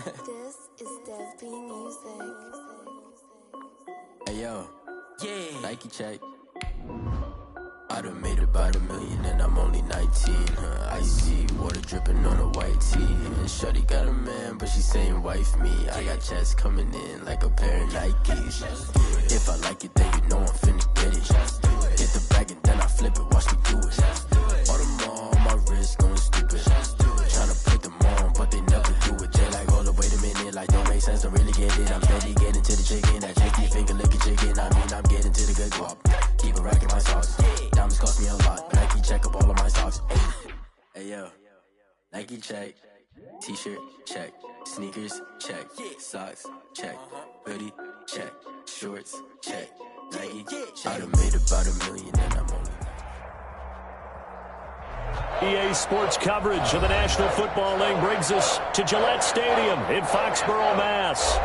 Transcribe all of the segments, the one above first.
This is Dev Music. Hey yo, yeah, Nike check. I done made about $1 million and I'm only 19. Icy water dripping on a white tee. And shorty got a man, but she saying wife me. I got checks coming in like a pair of Nikes. If I like it, then you know I'm finna get it. Hit the bag and then I flip it, watch me do it. All them on my wrist going stupid. Tryna put them on, but they never do it. They like, hold up, wait a minute, like don't make sense, don't really get it. I'm steady getting to the chicken, that chicky finger licking chicken. I mean, I'm getting to the good guap. Keep a rack in my socks. Diamonds cost me a lot. Nike check up all of my socks. Hey yo, Nike check. T-shirt check. Sneakers check. Socks check. Hoodie check. Shorts check. Nike. I done made about $1 million and I'm only. EA Sports coverage of the National Football League brings us to Gillette Stadium in Foxborough, Mass.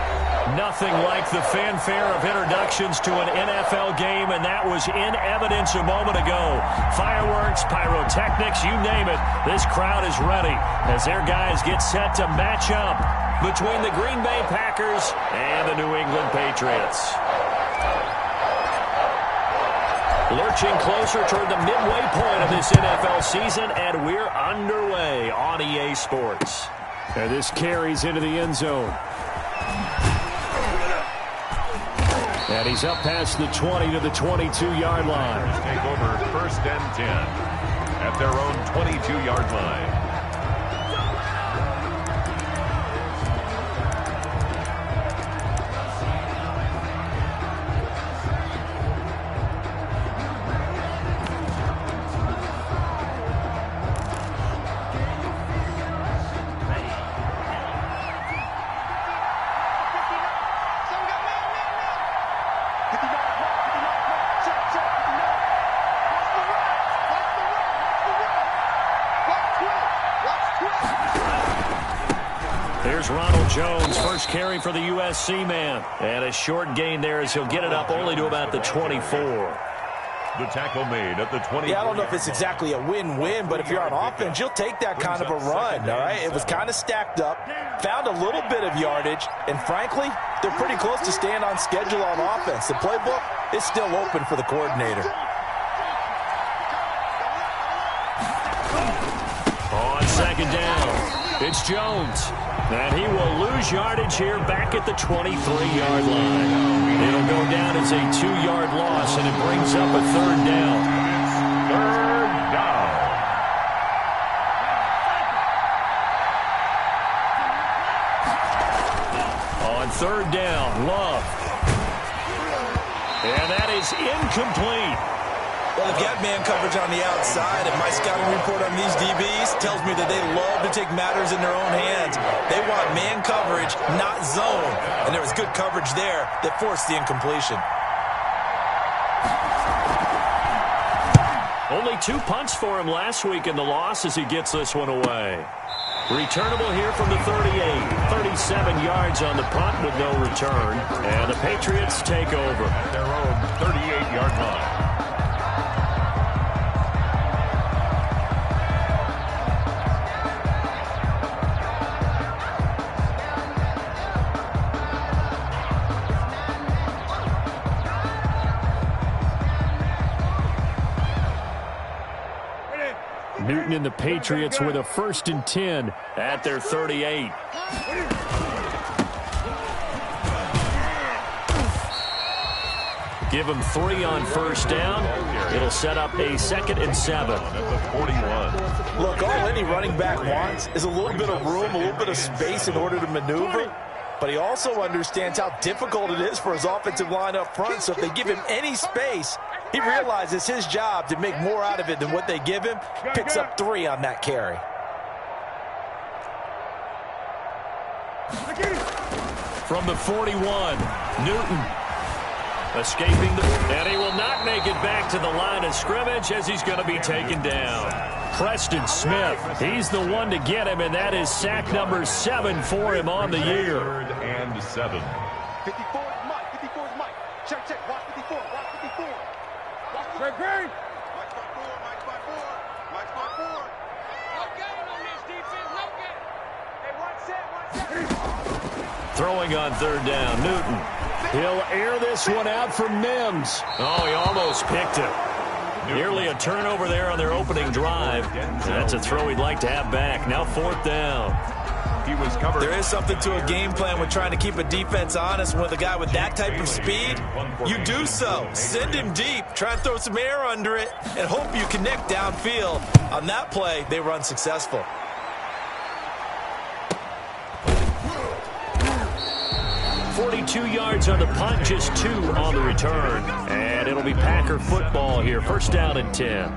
Nothing like the fanfare of introductions to an NFL game, and that was in evidence a moment ago. Fireworks, pyrotechnics, you name it. This crowd is ready as their guys get set to match up between the Green Bay Packers and the New England Patriots. Lurching closer toward the midway point of this NFL season, and we're underway on EA Sports. And this carries into the end zone. And he's up past the 20 to the 22-yard line. Take over 1st and 10 at their own 22-yard line. Here's Ronald Jones, first carry for the USC man. And a short gain there as he'll get it up only to about the 24. The tackle made at the 20. Yeah, I don't know if it's exactly a win-win, but if you're on offense, you'll take that kind of a run, all right? It was kind of stacked up, found a little bit of yardage, and frankly, they're pretty close to staying on schedule on offense. The playbook is still open for the coordinator. On second down, it's Jones. And he will lose yardage here back at the 23-yard line. It'll go down as a 2-yard loss, and it brings up a third down. Third down. On third down, Love. And that is incomplete. Well, if you have man coverage on the outside, and my scouting report on these DBs tells me that they love to take matters in their own hands. They want man coverage, not zone. And there was good coverage there that forced the incompletion. Only 2 punts for him last week in the loss as he gets this one away. Returnable here from the 38. 37 yards on the punt with no return. And the Patriots take over. Their own 38-yard line. Newton and the Patriots with a 1st and 10 at their 38. Give them 3 on first down. It'll set up a 2nd and 7. At the 41. Look, all any running back wants is a little bit of room, a little bit of space in order to maneuver. But he also understands how difficult it is for his offensive line up front. So if they give him any space, he realizes his job to make more out of it than what they give him. Picks up 3 on that carry. From the 41, Newton escaping and he will not make it back to the line of scrimmage as he's going to be taken down. Preston Smith, he's the one to get him, and that is sack number 7 for him on the year. 3rd and 7. 54 is Mike. 54 is Mike. Check, check. Watch 54. Watch 54. Watch 54. Mike's by 4. Mike's by 4. Mike's by 4. No game on this defense. No game. Hey, one set. Throwing on third down, Newton. He'll air this one out for Mims. Oh, he almost picked it. Nearly a turnover there on their opening drive. That's a throw he'd like to have back. Now fourth down. He was covered. There is something to a game plan with trying to keep a defense honest. With a guy with that type of speed, you do so. Send him deep. Try and throw some air under it and hope you connect downfield. On that play, they were unsuccessful. .42 yards on the punt, just 2 on the return. And it'll be Packer football here. First down and 10.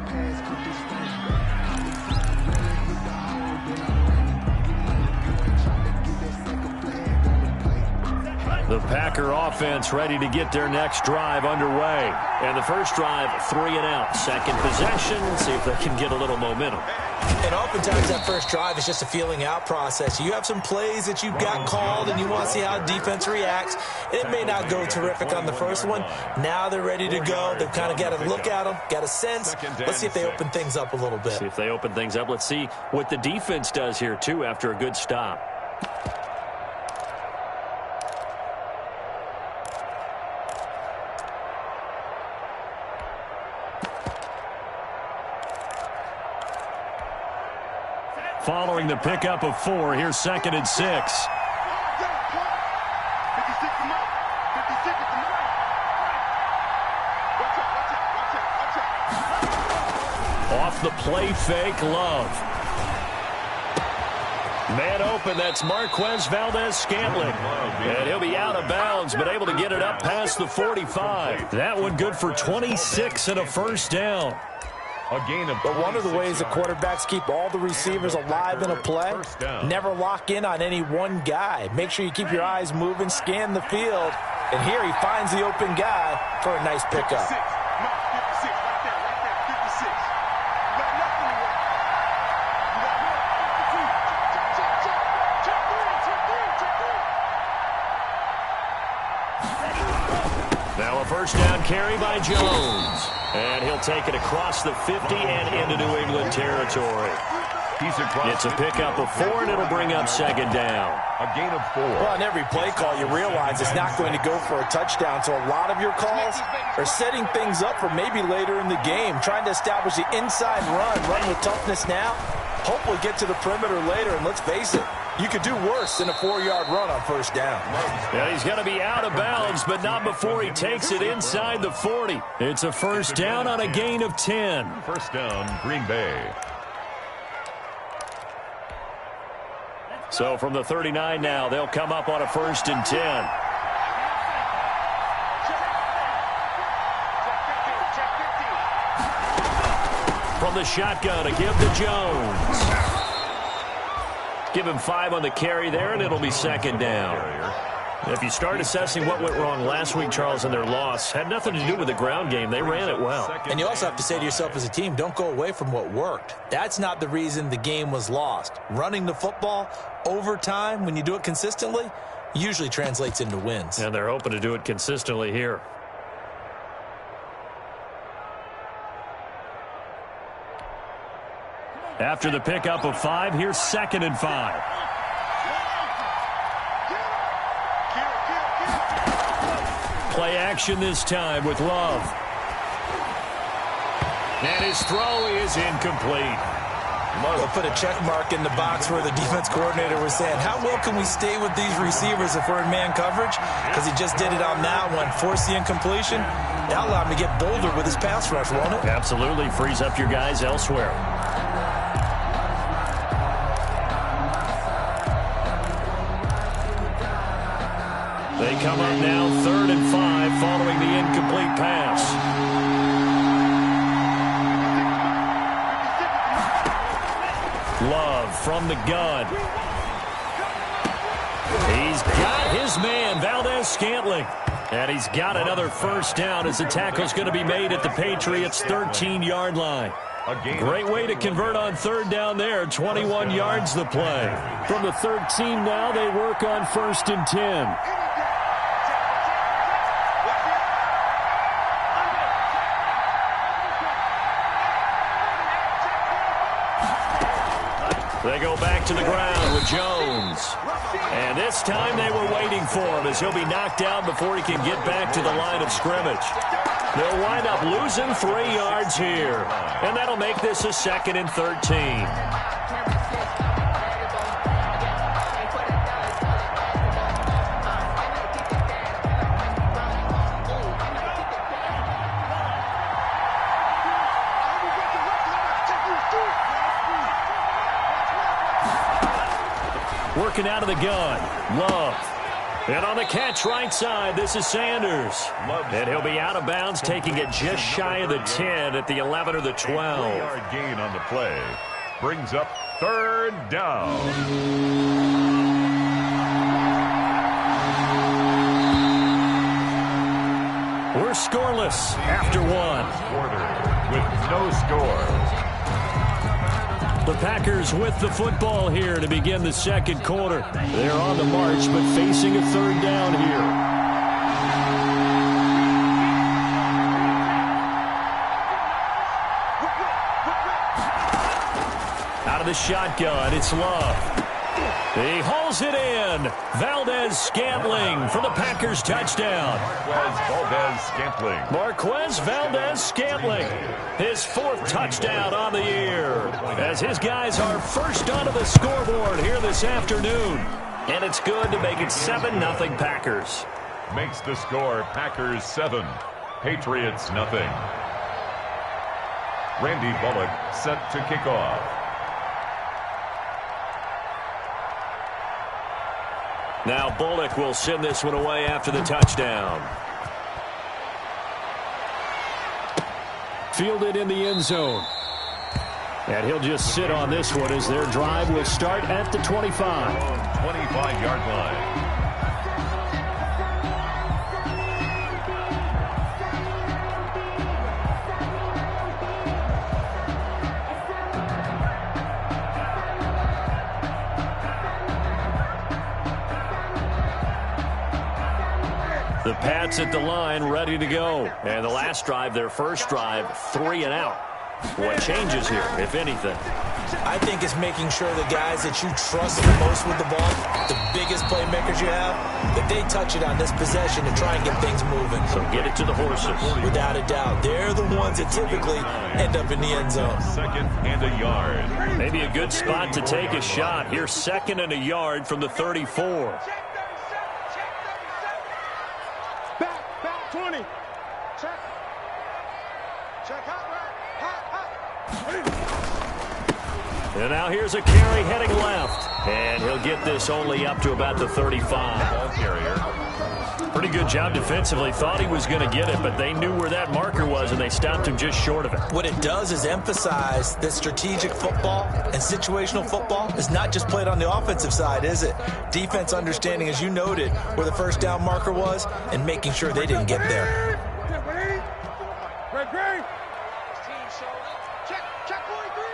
The Packer offense ready to get their next drive underway. And the first drive, 3 and out. Second possession, see if they can get a little momentum. And oftentimes that first drive is just a feeling out process. You have some plays that you've got called and you want to see how defense reacts. It may not go terrific on the first one. Now they're ready to go. They've kind of got to look at them, got a sense. Let's see if they open things up a little bit. See if they open things up. Let's see what the defense does here, too, after a good stop. Following the pickup of 4, here's 2nd and 6. Off the play fake, Love. Man open, that's Marquez Valdez-Scantling. And he'll be out of bounds, but able to get it up past the 45. That one good for 26 and a first down. But one of the ways the quarterbacks keep all the receivers alive in a play, never lock in on any one guy. Make sure you keep your eyes moving, scan the field. And here he finds the open guy for a nice pickup. Now a first down carry by Jones. And he'll take it across the 50 and into New England territory. It's a pickup of 4, and it'll bring up 2nd down. A gain of 4. Well, on every play call, you realize it's not going to go for a touchdown. So a lot of your calls are setting things up for maybe later in the game, trying to establish the inside run with toughness now. Hopefully get to the perimeter later, and let's face it, you could do worse than a 4-yard run on first down. Yeah, he's going to be out of bounds, but not before he takes it inside the 40. It's a first down on a gain of 10. First down, Green Bay. So from the 39 now, they'll come up on a 1st and 10. From the shotgun, a give to Jones. Give him 5 on the carry there, and it'll be 2nd down. If you start assessing what went wrong last week, Charles, in their loss, had nothing to do with the ground game. They ran it well. And you also have to say to yourself as a team, don't go away from what worked. That's not the reason the game was lost. Running the football over time, when you do it consistently, usually translates into wins. And they're hoping to do it consistently here. After the pickup of 5, here's 2nd and 5. Play action this time with Love. And his throw is incomplete. They'll put a check mark in the box where the defense coordinator was saying, how well can we stay with these receivers if we're in man coverage? Because he just did it on that one. Force the incompletion. That'll allow him to get bolder with his pass rush, won't it? Absolutely. Frees up your guys elsewhere. They come up now 3rd and 5 following the incomplete pass. Love from the gun. He's got his man, Valdez-Scantling. And he's got another first down as the tackle's going to be made at the Patriots' 13-yard line. Great way to convert on 3rd down there. 21 yards the play. From the 13 now, they work on 1st and 10. They go back to the ground with Jones. And this time they were waiting for him as he'll be knocked down before he can get back to the line of scrimmage. They'll wind up losing 3 yards here. And that'll make this a 2nd and 13. Working out of the gun, Love. And on the catch right side, this is Sanders. And he'll be out of bounds, taking it just shy of the 10 at the 11 or the 12. 3-yard gain on the play. Brings up 3rd down. We're scoreless after 1. Quarter with no score. The Packers with the football here to begin the 2nd quarter. They're on the march, but facing a 3rd down here. Out of the shotgun, it's Love. He hauls it in. Valdez-Scantling for the Packers touchdown. Marquez Valdez-Scantling. His 4th touchdown on the year. As his guys are first onto the scoreboard here this afternoon. And it's good to make it 7-0 Packers. Makes the score Packers 7, Patriots nothing. Randy Bullock set to kick off. Now Bullock will send this one away after the touchdown. Fielded in the end zone. And he'll just sit on this one as their drive will start at the 25. 25-yard line. The Pats at the line, ready to go. And the last drive, their first drive, 3 and out. What changes here, if anything? I think it's making sure the guys that you trust the most with the ball, the biggest playmakers you have, that they touch it on this possession to try and get things moving. So get it to the horses. Without a doubt. They're the ones that typically end up in the end zone. 2nd and a yard. Maybe a good spot to take a shot. Here's 2nd and a yard from the 34. Back 20. Check. Check hot. And now here's a carry heading left. And he'll get this only up to about the 35. Ball carrier. Pretty good job defensively. Thought he was going to get it, but they knew where that marker was, and they stopped him just short of it. What it does is emphasize that strategic football and situational football is not just played on the offensive side, is it? Defense understanding, as you noted, where the first down marker was and making sure they didn't get there. Green. Check 43.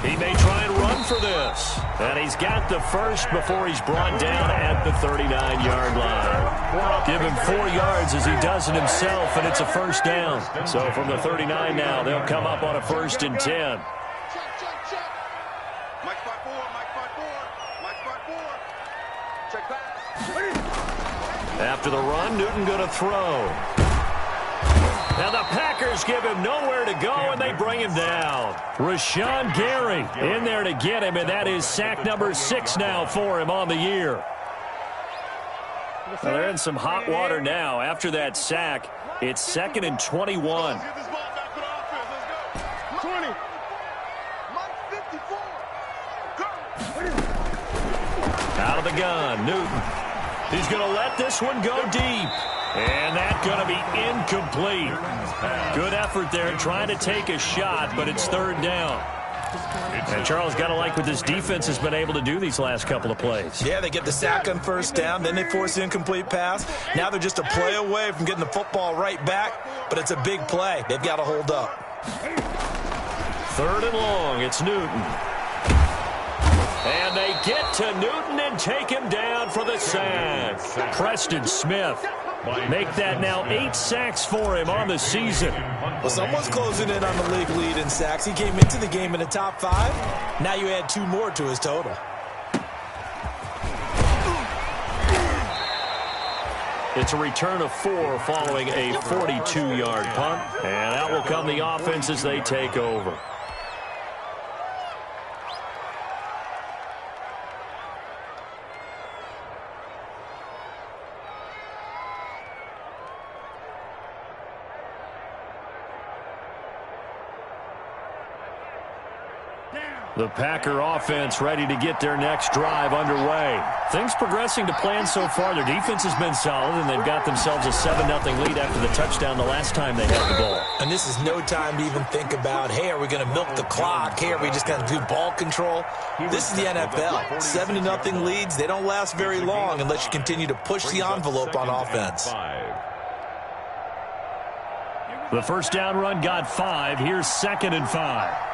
He may try and run for this. And he's got the first before he's brought down at the 39-yard line. Give him 4 yards as he does it himself, and it's a first down. So from the 39 now, they'll come up on a 1st and 10. Mike 5-4. Check pass. After the run, Newton going to throw. Now the Packers give him nowhere to go, and they bring him down. Rashawn Gary in there to get him, and that is sack number 6 now for him on the year. Well, they're in some hot water now. After that sack, it's 2nd and 21. Get this ball back to the offense. Let's go. 20. Mike 54. Go. Out of the gun, Newton. He's going to let this one go deep. And that's going to be incomplete. Good effort there trying to take a shot, but it's 3rd down. And Charles, got to like what this defense has been able to do these last couple of plays. Yeah, they get the sack on 1st down, then they force the incomplete pass. Now they're just a play away from getting the football right back, but it's a big play. They've got to hold up. 3rd and long, it's Newton. And they get to Newton and take him down for the sack. Preston Smith. Make that now 8 sacks for him on the season. Well, someone's closing in on the league lead in sacks. He came into the game in the top 5. Now you add 2 more to his total. It's a return of 4 following a 42-yard punt. And out will come the offense as they take over. The Packer offense ready to get their next drive underway. Things progressing to plan so far. Their defense has been solid, and they've got themselves a 7-0 lead after the touchdown the last time they had the ball. And this is no time to even think about, hey, are we going to milk the clock? Hey, are we just going to do ball control? This is the NFL. 7-0 leads, they don't last very long unless you continue to push the envelope on offense. The first down run got 5. Here's 2nd and 5.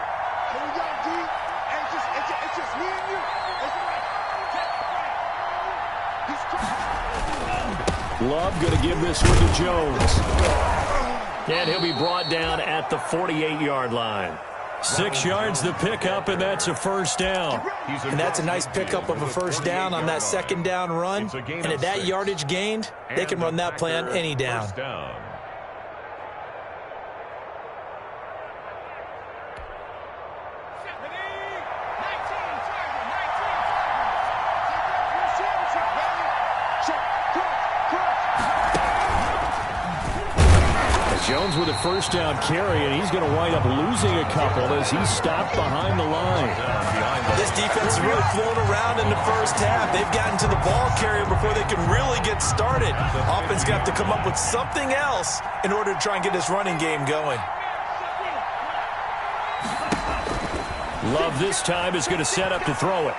Love going to give this one to Jones. And he'll be brought down at the 48-yard line. 6 yards the pickup, and that's a first down. And that's a nice pickup of a first down on that 2nd down run. And at that yardage gained, they can run that plan any down. Jones with a first down carry, and he's going to wind up losing a couple as he's stopped behind the line. This defense is really flown around in the first half. They've gotten to the ball carrier before they can really get started. Offense got to come up with something else in order to try and get this running game going. Love this time is going to set up to throw it.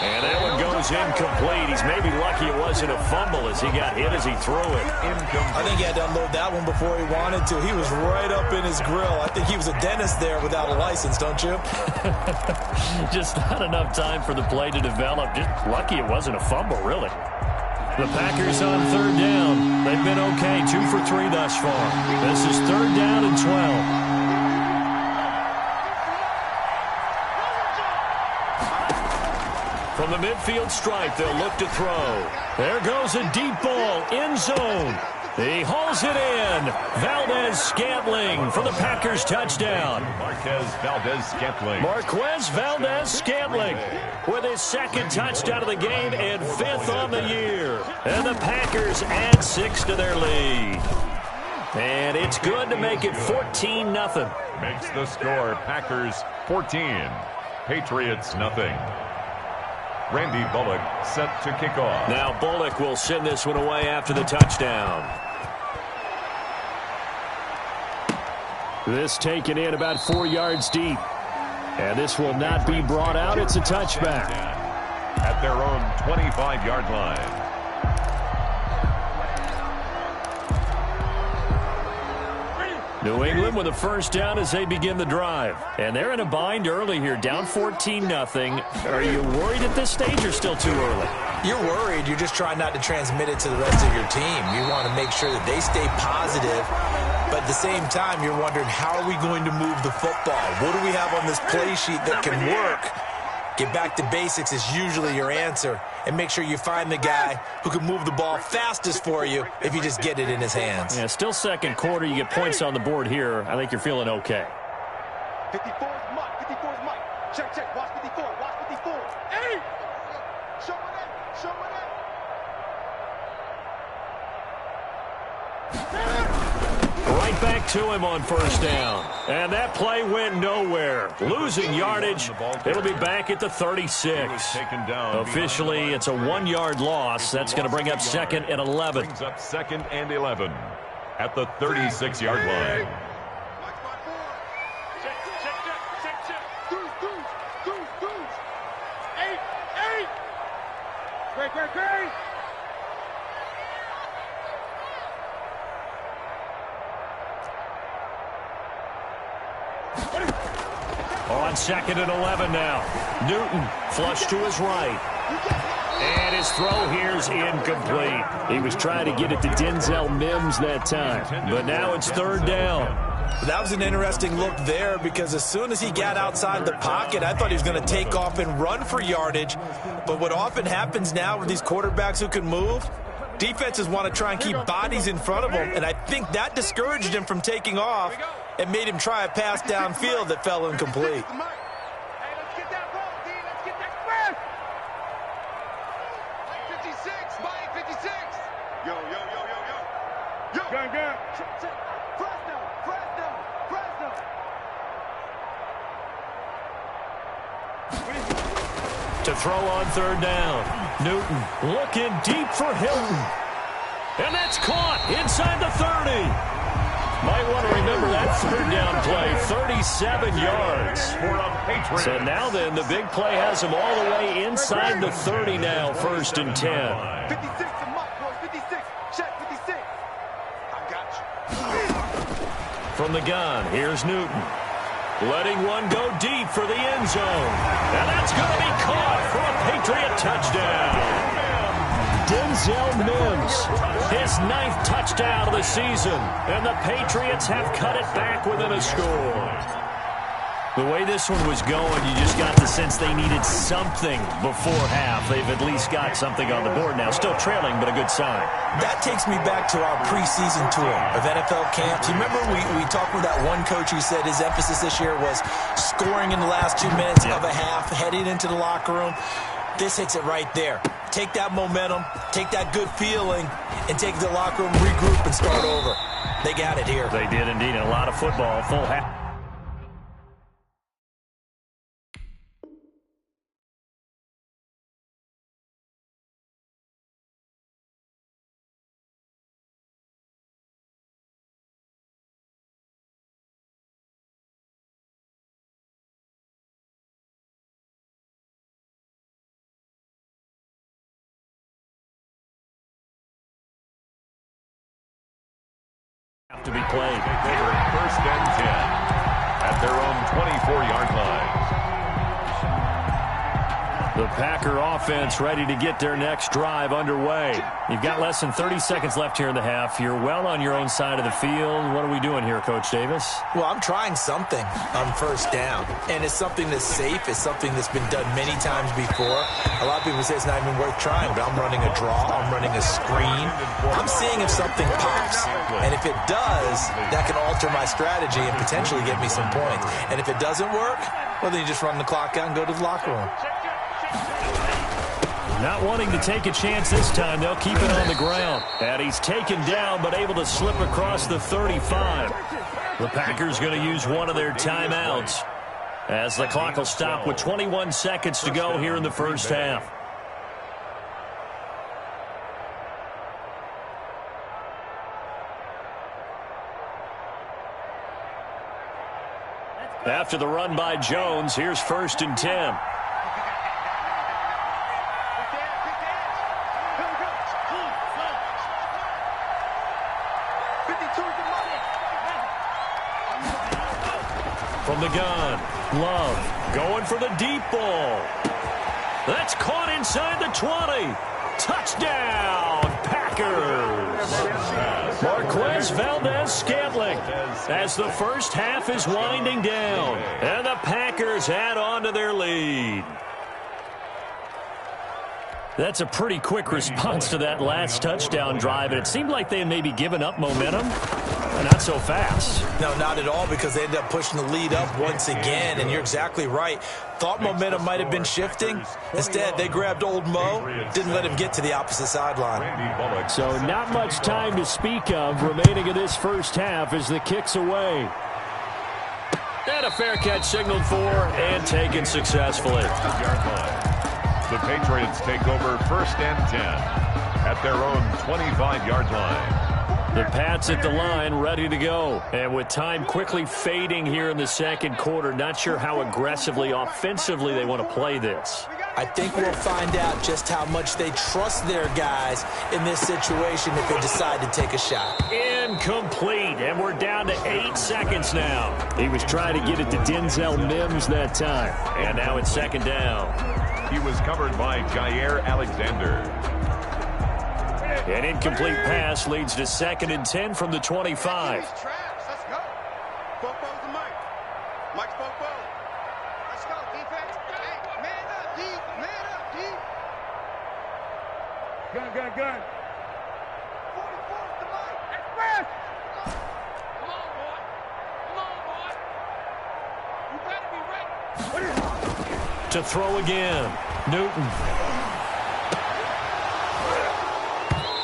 And that one goes incomplete. He's maybe lucky it wasn't a fumble as he got hit as he threw it. I think he had to unload that one before he wanted to. He was right up in his grill. I think he was a dentist there without a license, don't you? Just not enough time for the play to develop. Just lucky it wasn't a fumble, really. The Packers on 3rd down. They've been okay, 2 for 3 thus far. This is 3rd down and 12. From the midfield stripe, they'll look to throw. There goes a deep ball, end zone. He hauls it in. Valdez-Scantling for the Packers touchdown. Marquez Valdez-Scantling with his 2nd touchdown of the game and 5th on the year. And the Packers add 6 to their lead. And it's good to make it 14-0. Makes the score Packers 14, Patriots nothing. Randy Bullock set to kick off. Now Bullock will send this one away after the touchdown. This taken in about 4 yards deep. And this will not be brought out. It's a touchback. At their own 25-yard line. New England with a first down as they begin the drive. And they're in a bind early here, down 14-0. Are you worried at this stage or still too early? You're worried. You're just trying not to transmit it to the rest of your team. You want to make sure that they stay positive. But at the same time, you're wondering, how are we going to move the football? What do we have on this play sheet that can work? Get back to basics is usually your answer. And make sure you find the guy who can move the ball fastest for you if you just get it in his hands. Yeah, still 2nd quarter. You get points on the board here. I think you're feeling okay. 54 is Mike. 54 is Mike. Check, check. Watch 54. Watch 54. Hey! Show it. Show it. Right back to him on first down. And that play went nowhere. Losing yardage. It'll be back at the 36. Officially, it's a 1-yard loss. That's going to bring up 2nd and 11. Brings up 2nd and 11 at the 36-yard line. Great. On on 2nd and 11 now. Newton flush to his right. And his throw here's incomplete. He was trying to get it to Denzel Mims that time. But now it's 3rd down. That was an interesting look there because as soon as he got outside the pocket, I thought he was going to take off and run for yardage. But what often happens now with these quarterbacks who can move, defenses want to try and keep bodies in front of them. And I think that discouraged him from taking off and made him try a pass downfield that fell incomplete. To throw on 3rd down. Newton looking deep for Hilton. And that's caught inside the 30. Might want to remember that 3rd down play, 37 yards. So now then, the big play has him all the way inside the 30 now, 1st and 10. 56 to Mike, boys, 56. Check 56. I got you. From the gun, here's Newton. Letting one go deep for the end zone. And that's going to be caught for a Patriot touchdown. Denzel Mims, his 9th touchdown of the season. And the Patriots have cut it back within a score. The way this one was going, you just got the sense they needed something before half. They've at least got something on the board now. Still trailing, but a good sign. That takes me back to our preseason tour of NFL camps. You remember we talked with that one coach who said his emphasis this year was scoring in the last 2 minutes of a half, heading into the locker room. This hits it right there. Take that momentum, take that good feeling, and take it to the locker room, regroup, and start over. They got it here. They did indeed, and a lot of football, full half. To be played. 1st and 10 at their own 24-yard line. The Packer offense ready to get their next drive underway. You've got less than 30 seconds left here in the half. You're well on your own side of the field. What are we doing here, Coach Davis? Well, I'm trying something on 1st down, and it's something that's safe. It's something that's been done many times before. A lot of people say it's not even worth trying, but I'm running a draw. I'm running a screen. I'm seeing if something pops, and if it does, that can alter my strategy and potentially get me some points. And if it doesn't work, well, then you just run the clock out and go to the locker room. Not wanting to take a chance this time, they'll keep it on the ground. And he's taken down, but able to slip across the 35. The Packers going to use one of their timeouts as the clock will stop with 21 seconds to go here in the 1st half. After the run by Jones, here's 1st and 10. From the gun, Love going for the deep ball. That's caught inside the 20. Touchdown, Packers. Marquez Valdez-Scantling as the 1st half is winding down. And the Packers add on to their lead. That's a pretty quick response to that last touchdown drive. And it seemed like they had maybe given up momentum. Not so fast. No, not at all, because they ended up pushing the lead up once again, and you're exactly right. Thought momentum might have been shifting. Instead, they grabbed old Mo, didn't let him get to the opposite sideline. So not much time to speak of remaining in this 1st half as the kick's away. And a fair catch signaled for and taken successfully. The Patriots take over 1st and 10 at their own 25-yard line. The Pats at the line, ready to go. And with time quickly fading here in the 2nd quarter, not sure how aggressively, offensively they want to play this. I think we'll find out just how much they trust their guys in this situation if they decide to take a shot. Incomplete, and we're down to 8 seconds now. He was trying to get it to Denzel Mims that time, and now it's second down. He was covered by Jair Alexander. An incomplete pass leads to 2nd and 10 from the 25. Let's go. Bobo's the Mike. Mike's Bobo. Let's go, defense. Hey, man up, D. Man up, D. Gun. 44's the Mike. Express. Come on, boy. You better be ready. To throw again, Newton.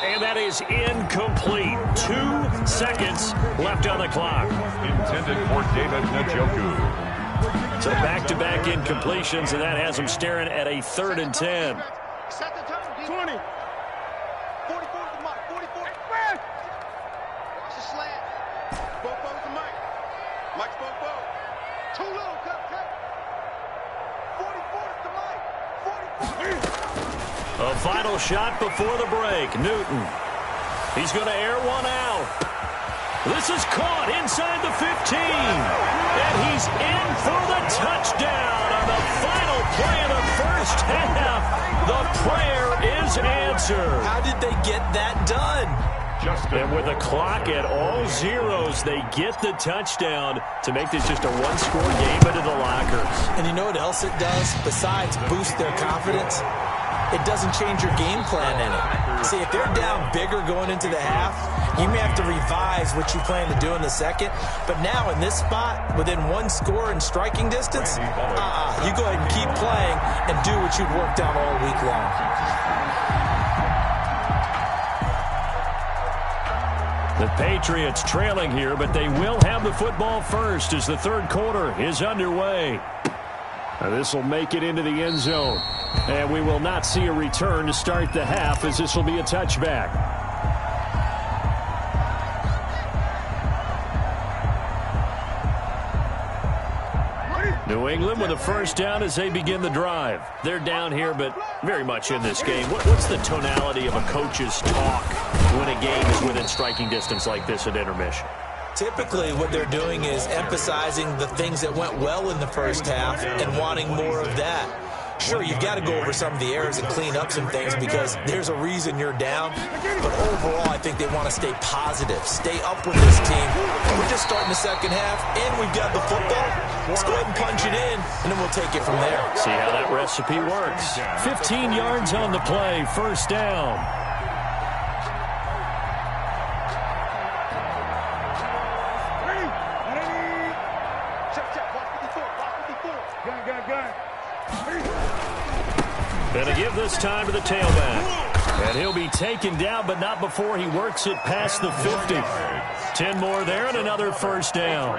And that is incomplete. 2 seconds left on the clock. Intended for David Njoku. So back-to-back incompletions, and that has him staring at a 3rd and 10. Set the tone, D. 20. 44's the Mike. 44. Express. Watch the slant. Bobo's the Mike. Mike's Bobo. Too low, cut. 44's the Mike. 44. A final shot before the break. Newton. He's going to air one out. This is caught inside the 15. And he's in for the touchdown on the final play of the first half. The prayer is answered. How did they get that done? And with the clock at all zeros, they get the touchdown to make this just a one-score game into the lockers. And you know what else it does? Besides boost their confidence, it doesn't change your game plan in it. See, if they're down bigger going into the half, you may have to revise what you plan to do in the second. But now in this spot, within 1 score and striking distance, you go ahead and keep playing and do what you've worked on all week long. The Patriots trailing here, but they will have the football first as the 3rd quarter is underway. This will make it into the end zone. And we will not see a return to start the half, as this will be a touchback. New England with a first down as they begin the drive. They're down here, but very much in this game. What's the tonality of a coach's talk when a game is within striking distance like this at intermission? Typically, what they're doing is emphasizing the things that went well in the first half and wanting more of that. Sure, you've got to go over some of the errors and clean up some things because there's a reason you're down. But overall, I think they want to stay positive, stay up with this team. We're just starting the second half, and we've got the football. Let's go ahead and punch it in, and then we'll take it from there. See how that recipe works. 15 yards on the play, first down. Gonna give this time to the tailback. And he'll be taken down, but not before he works it past the 50. 10 more there and another first down.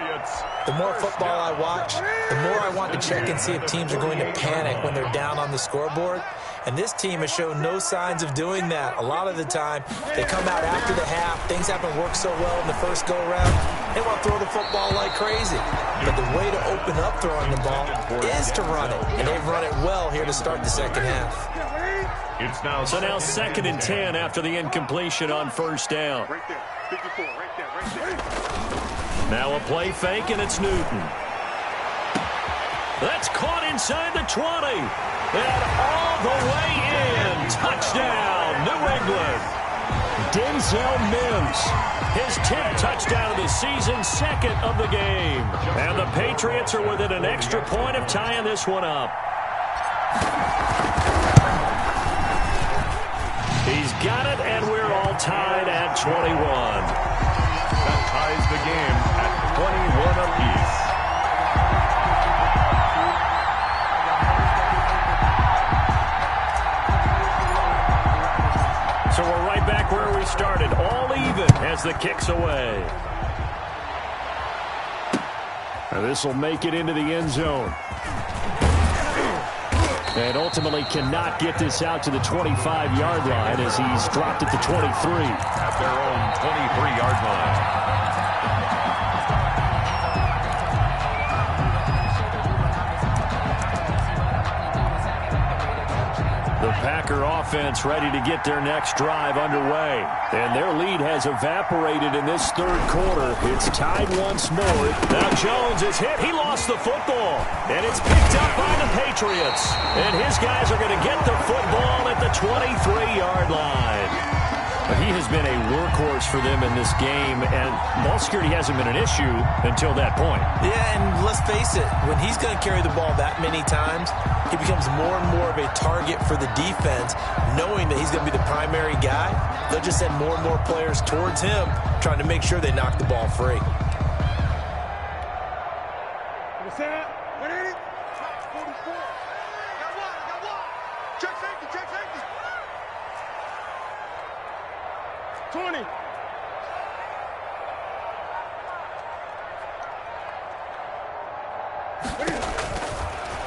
The more football I watch, the more I want to check and see if teams are going to panic when they're down on the scoreboard. And this team has shown no signs of doing that. A lot of the time, they come out after the half. Things haven't worked so well in the first go-around. They want to throw the football like crazy. But the way to open up throwing the ball is to run it. And they've run it well here to start the second half. So now 2nd and 10 after the incompletion on first down. Right there. 54, right there. Now a play fake, and it's Newton. That's caught inside the 20. And all the way in. Touchdown, New England. Denzel Mims. His 10th touchdown of the season, 2nd of the game. And the Patriots are within an extra point of tying this one up. He's got it, and we're all tied at 21. That ties the game at 21 apiece. So we're right back where we started, all even as the kick's away. And this will make it into the end zone. And ultimately cannot get this out to the 25-yard line as he's dropped at the 23. At their own 23-yard line. The Packer offense ready to get their next drive underway. And their lead has evaporated in this third quarter. It's tied once more. Now Jones is hit. He lost the football. And it's picked up by the Patriots. And his guys are going to get the football at the 23-yard line. He has been a workhorse for them in this game, and ball security hasn't been an issue until that point. Yeah, and let's face it, when he's going to carry the ball that many times, he becomes more and more of a target for the defense, knowing that he's going to be the primary guy. They'll just send more and more players towards him, trying to make sure they knock the ball free.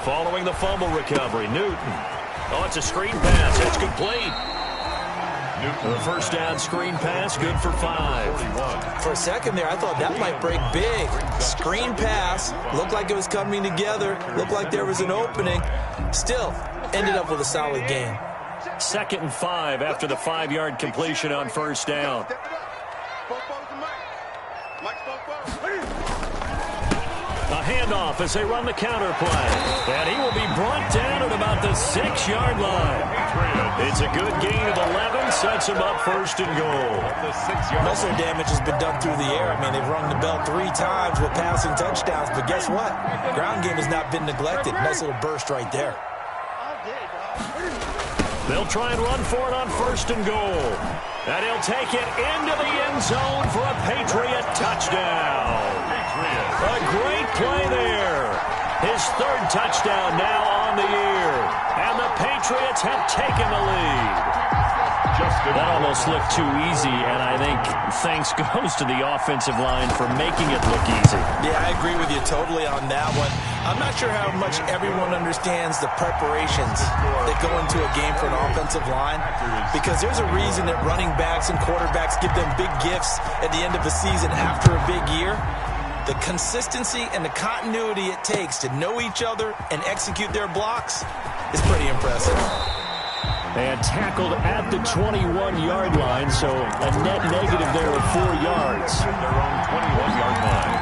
Following the fumble recovery, Newton. Oh, it's a screen pass. It's complete. The first down screen pass, good for 5. For a second there, I thought that might break big. Screen pass, looked like it was coming together, looked like there was an opening. Still, ended up with a solid gain. 2nd and 5 after the 5-yard completion on first down. A handoff as they run the counter play. And he will be brought down at about the 6-yard line. It's a good gain of 11, sets him up 1st and goal. Most of their damage has been done through the air. I mean, they've rung the bell 3 times with passing touchdowns, but guess what? Ground game has not been neglected. Nice little burst right there. They'll try and run for it on 1st and goal. And he'll take it into the end zone for a Patriot touchdown. A great play there. His 3rd touchdown now on the year. And the Patriots have taken the lead. That almost looked too easy, and I think thanks goes to the offensive line for making it look easy. Yeah, I agree with you totally on that one. I'm not sure how much everyone understands the preparations that go into a game for an offensive line, because there's a reason that running backs and quarterbacks give them big gifts at the end of the season after a big year. The consistency and the continuity it takes to know each other and execute their blocks is pretty impressive. And tackled at the 21-yard line, so a net negative there of 4 yards. Their own 21-yard line.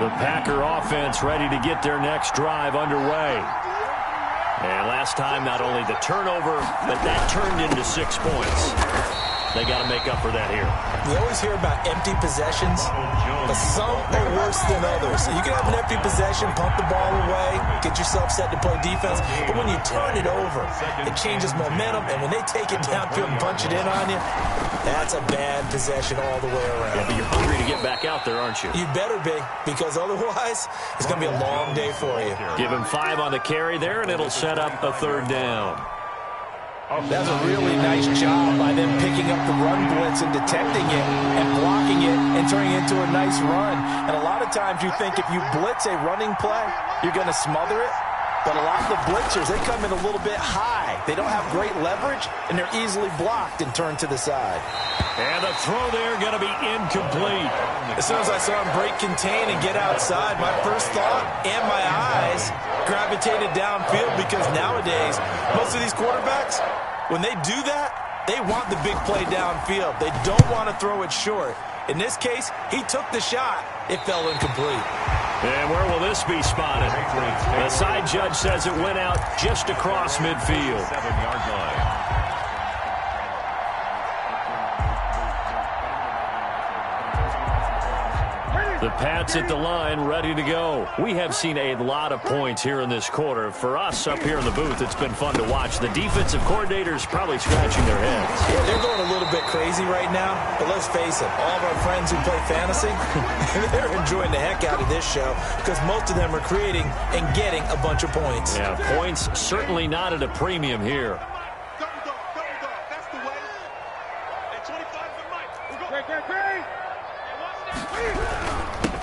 The Packer offense ready to get their next drive underway. And last time, not only the turnover, but that turned into 6 points. They got to make up for that here. We always hear about empty possessions, but some are worse than others. You can have an empty possession, pump the ball away, get yourself set to play defense, but when you turn it over, it changes momentum, and when they take it downfield and punch it in on you, that's a bad possession all the way around. Yeah, but you're hungry to get back out there, aren't you? You better be, because otherwise, it's going to be a long day for you. Give him 5 on the carry there, and it'll set up a 3rd down. That's a really nice job by them picking up the run blitz and detecting it and blocking it and turning it into a nice run. And a lot of times you think if you blitz a running play, you're going to smother it. But a lot of the blitzers, they come in a little bit high. They don't have great leverage, and they're easily blocked and turned to the side. And the throw there going to be incomplete. As soon as I saw him break contain and get outside, my first thought and my eyes gravitated downfield, because nowadays, most of these quarterbacks, when they do that, they want the big play downfield. They don't want to throw it short. In this case, he took the shot. It fell incomplete. And where will this be spotted? The side judge says it went out just across midfield. 7-yard line. The Pats at the line, ready to go. We have seen a lot of points here in this quarter. For us up here in the booth, it's been fun to watch. The defensive coordinators probably scratching their heads. Yeah, they're going a little bit crazy right now, but let's face it, all of our friends who play fantasy, they're enjoying the heck out of this show, because most of them are creating and getting a bunch of points. Yeah, points certainly not at a premium here. That's the way. At 25 the mic. We're going.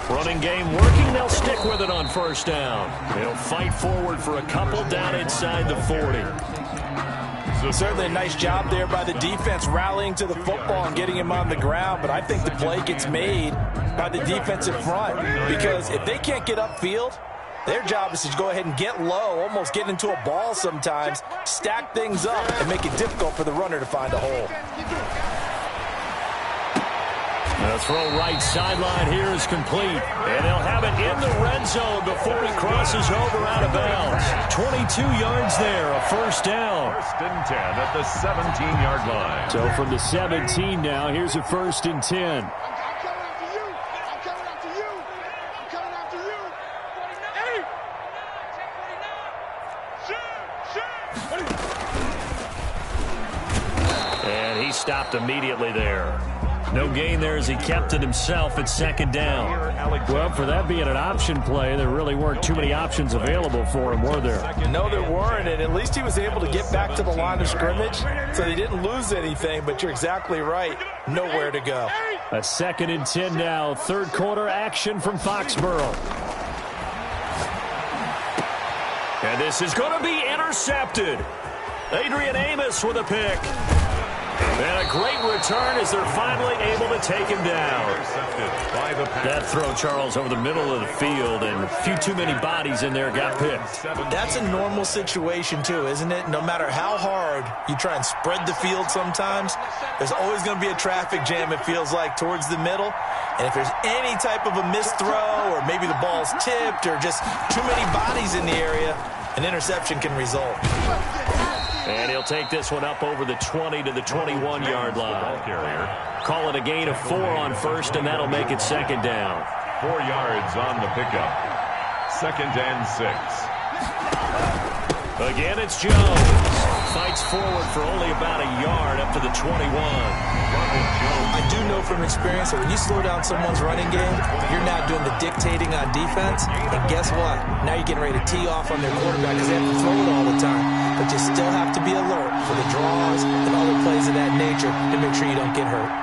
Running game working. They'll stick with it on first down. They'll fight forward for a couple down inside the 40. Certainly a nice job there by the defense rallying to the football and getting him on the ground, but I think the play gets made by the defensive front, because if they can't get upfield, their job is to go ahead and get low, almost get into a ball sometimes, stack things up, and make it difficult for the runner to find a hole. The throw right sideline here is complete. And they'll have it in the red zone before he crosses over out of bounds. 22 yards there, a first down. First and 10 at the 17-yard line. So from the 17 now, here's a first and 10. And he stopped immediately there. No gain there as he kept it himself at second down. Well, for that being an option play, there really weren't too many options available for him, were there? No, there weren't, and at least he was able to get back to the line of scrimmage, so they didn't lose anything, but you're exactly right. Nowhere to go. A second and 10 now. Third quarter action from Foxborough. And this is going to be intercepted. Adrian Amos with a pick. And a great return as they're finally able to take him down. That throw, Charles, over the middle of the field, and a few too many bodies in there got picked. That's a normal situation, too, isn't it? No matter how hard you try and spread the field sometimes, there's always going to be a traffic jam, it feels like, towards the middle. And if there's any type of a missed throw, or maybe the ball's tipped, or just too many bodies in the area, an interception can result. And he'll take this one up over the 20 to the 21-yard line. Call it a gain of 4 on first, and that'll make it second down. 4 yards on the pickup. Second and 6. Again, it's Jones. Fights forward for only about a yard up to the 21. I do know from experience that when you slow down someone's running game, you're now doing the dictating on defense. And guess what? Now you're getting ready to tee off on their quarterback because they have to throw it all the time. But you still have to be alert for the draws and other plays of that nature to make sure you don't get hurt.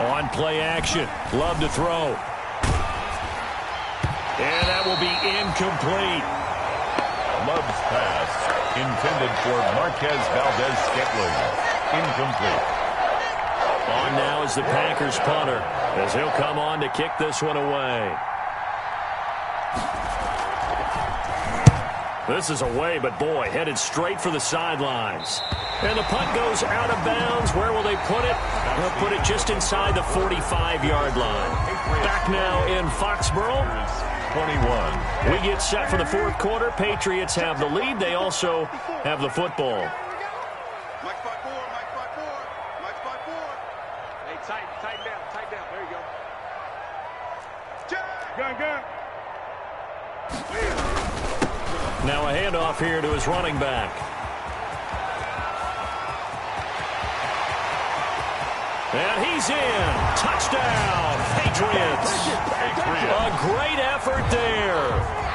On play action. Love to throw. And that will be incomplete. Love's pass intended for Marquez Valdez-Scantling. Incomplete. On now is the Packers punter as he'll come on to kick this one away. This is away, but boy, headed straight for the sidelines. And the punt goes out of bounds. Where will they put it? They'll put it just inside the 45-yard line. Back now in Foxborough. 21. We get set for the fourth quarter. Patriots have the lead. They also have the football. Mike 5-4, Mike 5-4, Mike 5-4. Hey, tighten down. There you go. Gun. Now a handoff here to his running back. And he's in. Touchdown, Patriots. A great effort there.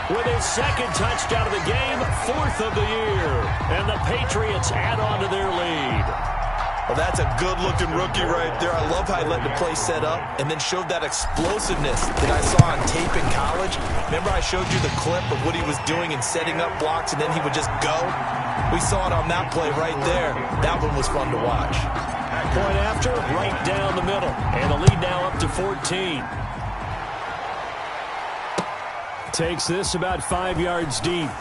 With his second touchdown of the game, 4th of the year. And the Patriots add on to their lead. Well, that's a good-looking rookie right there. I love how he let the play set up and then showed that explosiveness that I saw on tape in college. Remember I showed you the clip of what he was doing and setting up blocks, and then he would just go? We saw it on that play right there. That one was fun to watch. Point after, right down the middle. And the lead now up to 14. Takes this about 5 yards deep.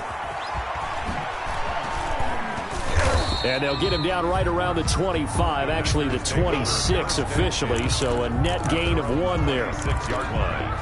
And they'll get him down right around the 25, actually the 26 officially, so a net gain of 1 there. 6-yard line.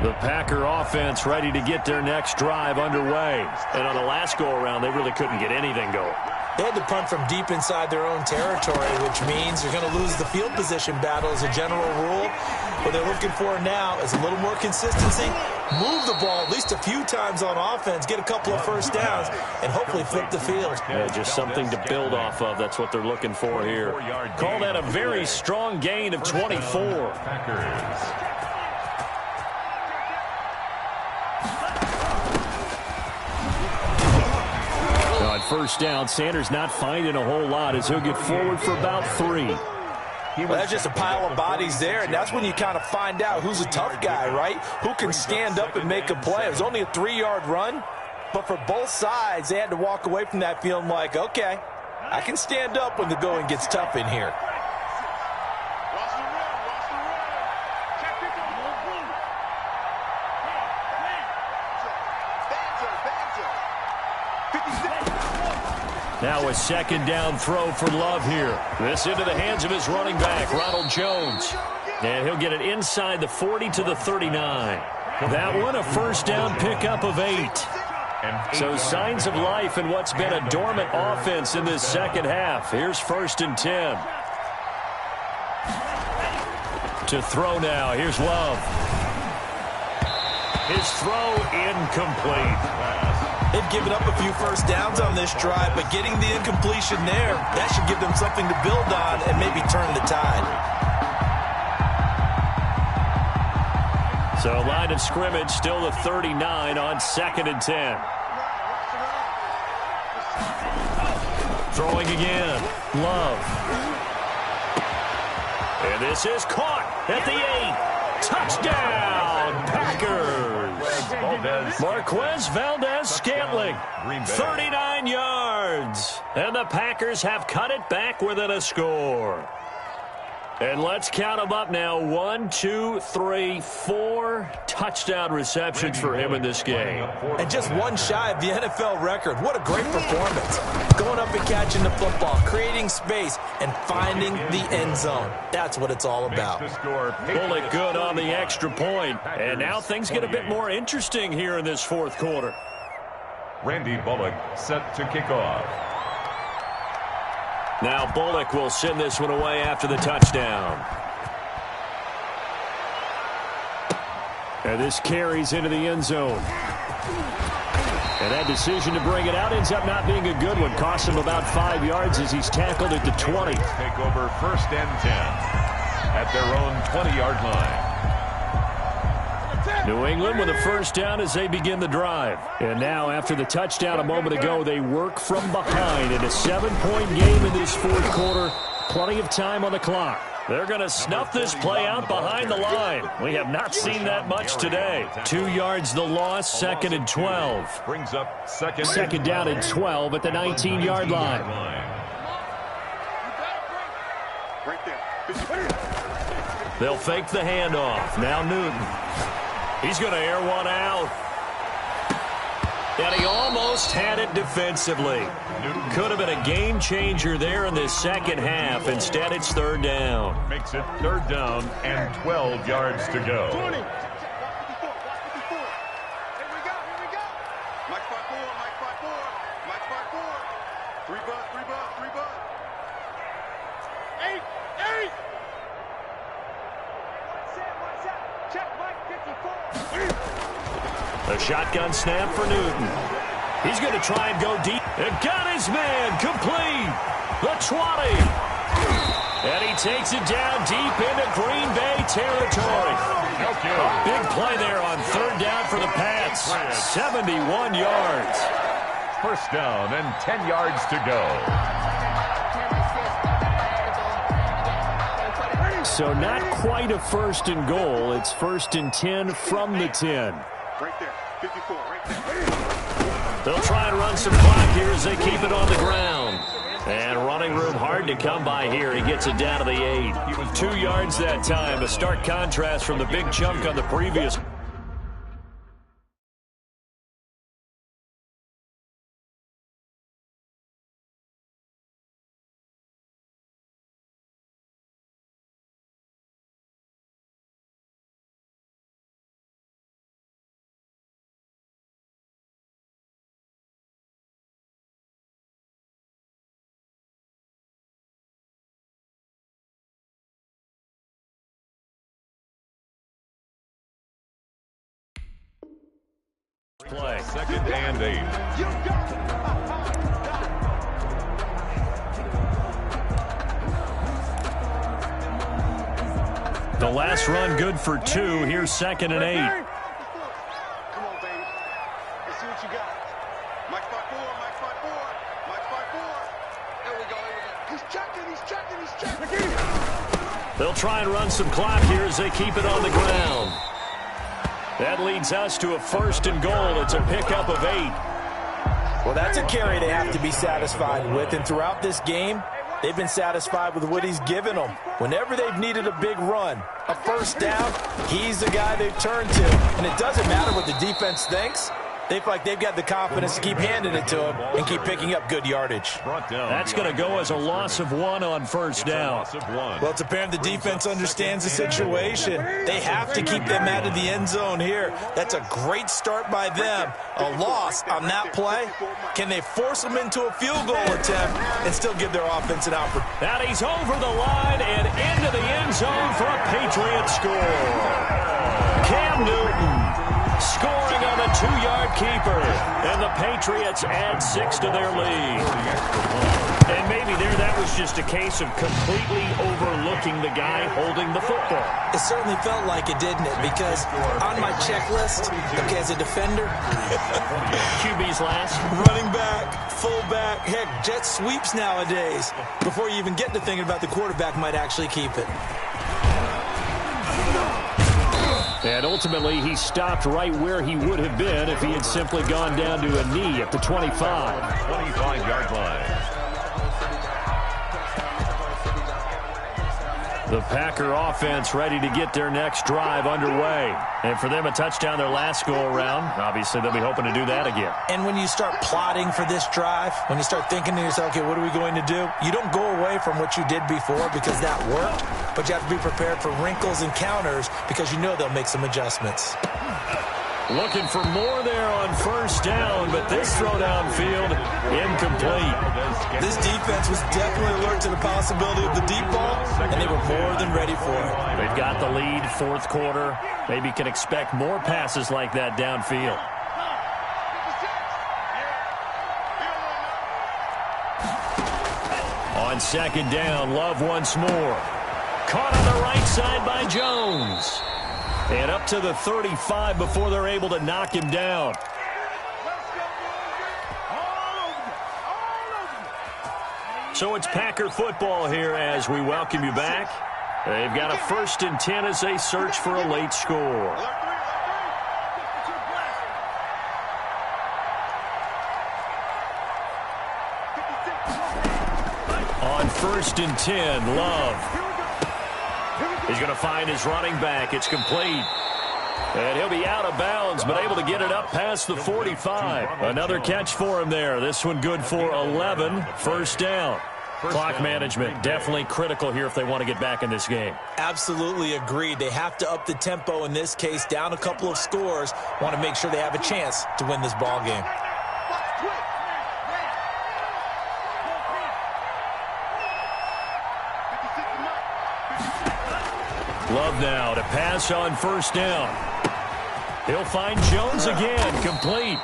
The Packer offense ready to get their next drive underway. And on the last go-around, they really couldn't get anything going. They had to punt from deep inside their own territory, which means they're going to lose the field position battle as a general rule. What they're looking for now is a little more consistency, move the ball at least a few times on offense, get a couple of first downs, and hopefully flip the field. Yeah, just something to build off of. That's what they're looking for here. Call that a very strong gain of 24. Packers. first down. Sanders not finding a whole lot as he'll get forward for about 3. Well, that's just a pile of bodies there, and that's when you kind of find out who's a tough guy, right? Who can stand up and make a play. It was only a 3-yard run, but for both sides, they had to walk away from that feeling like, okay, I can stand up when the going gets tough in here. Now a second down throw for Love here. This into the hands of his running back, Ronald Jones. And he'll get it inside the 40 to the 39. That one, a first down pickup of 8. So signs of life in what's been a dormant offense in this second half. Here's 1st and 10. To throw now. Here's Love. His throw incomplete. They've given up a few first downs on this drive, but getting the incompletion there, that should give them something to build on and maybe turn the tide. So line of scrimmage still the 39 on 2nd and 10. Throwing again. Love. And this is caught at the 8. Touchdown, Packers. Marquez Valdez-Scantling, 39 yards. And the Packers have cut it back within a score. And let's count them up now. 1, 2, 3, 4 touchdown receptions for him in this game. And just one shy of the NFL record. What a great performance. Going up and catching the football, creating space, and finding the end zone. That's what it's all about. Bullock good on the extra point. And now things get a bit more interesting here in this 4th quarter. Randy Bullock set to kick off. Now Bullock will send this one away after the touchdown. And this carries into the end zone. And that decision to bring it out ends up not being a good one. Costs him about 5 yards as he's tackled at the 20. Take over 1st and 10 at their own 20-yard line. New England with a first down as they begin the drive. And now, after the touchdown a moment ago, they work from behind in a 7-point game in this 4th quarter. Plenty of time on the clock. They're going to snuff this play out behind the line. We have not seen that much today. 2 yards the loss, 2nd and 12. Brings up second down and 12 at the 19-yard line. They'll fake the handoff. Now Newton. He's going to air one out. And he almost had it defensively. Could have been a game changer there in this second half. Instead, it's 3rd down. Makes it 3rd down and 12 yards to go. 20. Here we go. Mike 5-4. Mike 5-4. 3 bud. 8. Check Mike 54. A shotgun snap for Newton. He's going to try and go deep. And got his man complete. The 20. And he takes it down deep into Green Bay territory. Big play there on 3rd down for the Pats. 71 yards. First down and 10 yards to go. So not quite a 1st and goal. It's 1st and 10 from the 10. Right there. 54. Right there. They'll try and run some clock here as they keep it on the ground. And running room hard to come by here. He gets it down to the 8. He was 2 yards that time. A stark contrast from the big chunk on the previous. Play. 2nd and 8. The last run good for 2. Here's 2nd and 8. Come on, baby. Let's see what you got. Mike 5-4. try and run some clock here as they keep it on the ground. That leads us to a 1st and goal. It's a pickup of 8. Well, that's a carry they have to be satisfied with, and throughout this game, they've been satisfied with what he's given them. Whenever they've needed a big run, a 1st down, he's the guy they've turned to. And it doesn't matter what the defense thinks. They feel like they've got the confidence to keep handing it to him and keep picking up good yardage. That's going to go as a loss of 1 on 1st down. Well, it's apparent the defense understands the situation. They have to keep them out of the end zone here. That's a great start by them. A loss on that play. Can they force them into a field goal attempt and still give their offense an opportunity? Now he's over the line and into the end zone for a Patriot score. Cam Newton scoring on a 2-yard keeper, and the Patriots add 6 to their lead. And maybe there that was just a case of completely overlooking the guy holding the football. It certainly felt like it, didn't it? Because on my checklist, okay, as a defender, QB's last. running back, fullback, heck, jet sweeps nowadays. Before you even get to thinking about the quarterback might actually keep it. And ultimately, he stopped right where he would have been if he had simply gone down to a knee at the 25. 25-yard line. The Packer offense ready to get their next drive underway. And for them, a touchdown their last go-around. Obviously, they'll be hoping to do that again. And when you start plotting for this drive, when you start thinking to yourself, okay, what are we going to do? You don't go away from what you did before because that worked, but you have to be prepared for wrinkles and counters because you know they'll make some adjustments. Looking for more there on 1st down, but this throw downfield, incomplete. This defense was definitely alert to the possibility of the deep ball, and they were more than ready for it. They've got the lead, 4th quarter. Maybe can expect more passes like that downfield. On 2nd down, Love once more. Caught on the right side by Jones. And up to the 35 before they're able to knock him down. So it's Packer football here as we welcome you back. They've got a 1st and 10 as they search for a late score. On 1st and 10, Love. He's going to find his running back. It's complete. And he'll be out of bounds, but able to get it up past the 45. Another catch for him there. This one good for 11. 1st down. Clock management definitely critical here if they want to get back in this game. Absolutely agreed. They have to up the tempo in this case, down a couple of scores. Want to make sure they have a chance to win this ball game. Love now to pass on 1st down. He'll find Jones again, complete.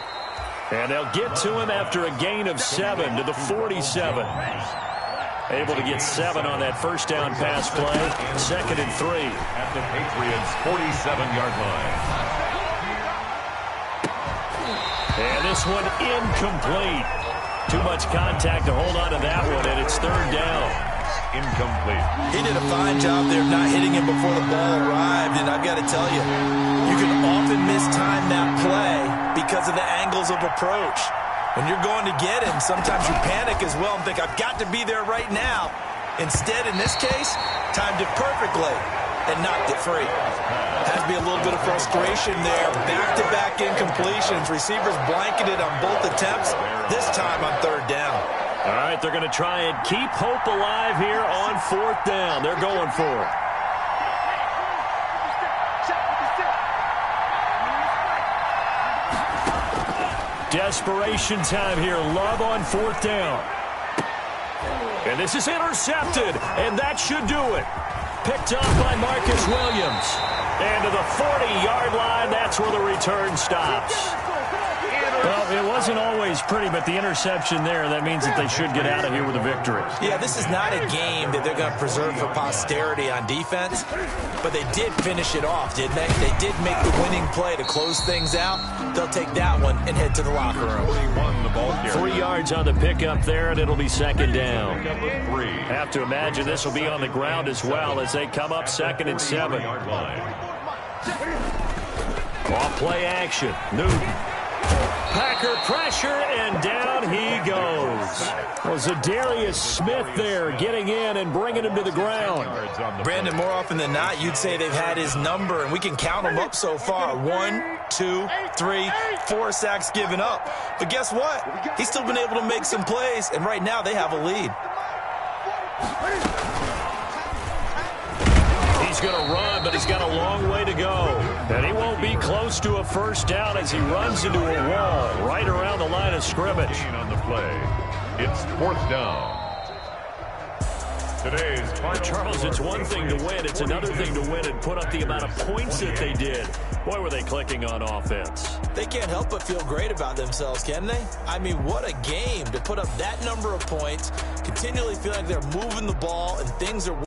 And they'll get to him after a gain of 7 to the 47. Able to get 7 on that 1st down pass play. 2nd and 3. At the Patriots' 47-yard line. And this one incomplete. Too much contact to hold on to that one, and it's 3rd down. Incomplete. He did a fine job there of not hitting him before the ball arrived, and I've got to tell you, you can often mistime that play because of the angles of approach. When you're going to get him, sometimes you panic as well and think, I've got to be there right now. Instead, in this case, timed it perfectly and knocked it free. Has to be a little bit of frustration there. Back-to-back incompletions. Receivers blanketed on both attempts, this time on 3rd down. All right, they're going to try and keep hope alive here on 4th down. They're going for it. Desperation time here. Love on 4th down. And this is intercepted, and that should do it. Picked up by Marcus Williams. And to the 40-yard line, that's where the return stops. Well, it wasn't always pretty, but the interception there, that means that they should get out of here with a victory. Yeah, this is not a game that they're going to preserve for posterity on defense, but they did finish it off, didn't they? They did make the winning play to close things out. They'll take that one and head to the locker room. 3 yards on the pickup there, and it'll be second down. Have to imagine this will be on the ground as well as they come up 2nd and 7. Off play action. Newton. Packer pressure, and down he goes. Well, Zadarius Smith there getting in and bringing him to the ground. Brandon, more often than not, you'd say they've had his number, and we can count them up so far. 1, 2, 3, 4 sacks given up. But guess what? He's still been able to make some plays, and right now they have a lead. He's going to run, but he's got a long way to go. And he won't be close to a first down as he runs into a wall right around the line of scrimmage. On the play, it's 4th down. Charles, it's one thing to win. It's another thing to win and put up the amount of points that they did. Boy, were they clicking on offense. They can't help but feel great about themselves, can they? I mean, what a game to put up that number of points, continually feel like they're moving the ball and things are